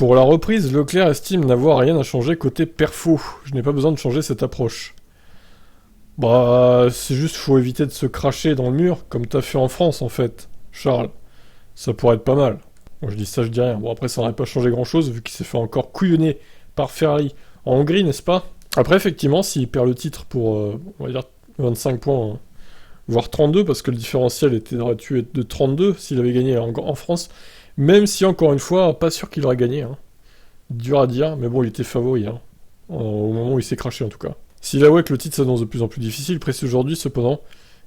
Pour la reprise, Leclerc estime n'avoir rien à changer côté perfo. Je n'ai pas besoin de changer cette approche. Bah, c'est juste faut éviter de se cracher dans le mur, comme t'as fait en France en fait, Charles. Ça pourrait être pas mal. Bon, je dis ça, je dis rien. Bon, après, ça n'aurait pas changé grand-chose, vu qu'il s'est fait encore couillonner par Ferrari en Hongrie, n'est-ce pas? Après, effectivement, s'il perd le titre pour, on va dire, 25 points, hein, voire 32, parce que le différentiel aurait dû être de 32 s'il avait gagné en France, même si, encore une fois, pas sûr qu'il aurait gagné. Hein. Dur à dire, mais bon, il était favori, hein, au moment où il s'est craché en tout cas. S'il avoue que le titre s'annonce de plus en plus difficile, il précise aujourd'hui, cependant,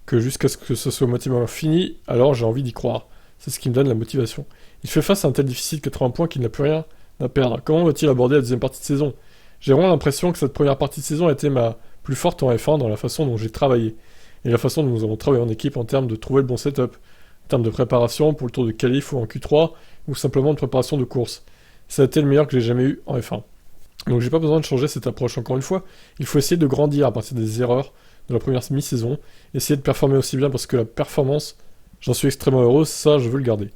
que jusqu'à ce que ce soit motivement fini, alors j'ai envie d'y croire. C'est ce qui me donne la motivation. Il fait face à un tel déficit de 80 points qu'il n'a plus rien à perdre. Comment va-t-il aborder la deuxième partie de saison? J'ai vraiment l'impression que cette première partie de saison a été ma plus forte en F1 dans la façon dont j'ai travaillé, et la façon dont nous avons travaillé en équipe en termes de trouver le bon setup, en termes de préparation pour le tour de qualif ou en Q3, ou simplement de préparation de course. Ça a été le meilleur que j'ai jamais eu en F1. Donc j'ai pas besoin de changer cette approche encore une fois, il faut essayer de grandir à partir des erreurs de la première mi-saison, essayer de performer aussi bien parce que la performance, j'en suis extrêmement heureux, ça je veux le garder.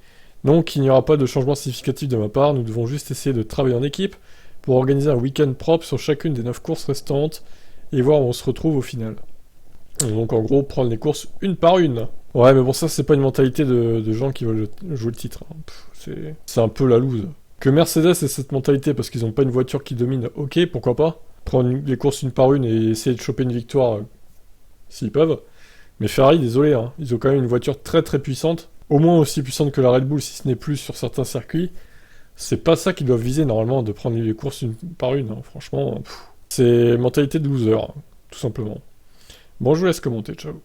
Donc il n'y aura pas de changement significatif de ma part, nous devons juste essayer de travailler en équipe pour organiser un week-end propre sur chacune des 9 courses restantes et voir où on se retrouve au final. Donc en gros, prendre les courses une par une. Ouais, mais bon, ça c'est pas une mentalité de gens qui veulent jouer le titre. Hein. C'est un peu la loose. Que Mercedes ait cette mentalité parce qu'ils n'ont pas une voiture qui domine, ok, pourquoi pas. Prendre les courses une par une et essayer de choper une victoire s'ils peuvent. Mais Ferrari, désolé, hein, ils ont quand même une voiture très très puissante, au moins aussi puissante que la Red Bull si ce n'est plus sur certains circuits. C'est pas ça qu'ils doivent viser normalement, de prendre les courses une par une, hein. Franchement, c'est mentalité de loser, hein, tout simplement. Bon, je vous laisse commenter, ciao.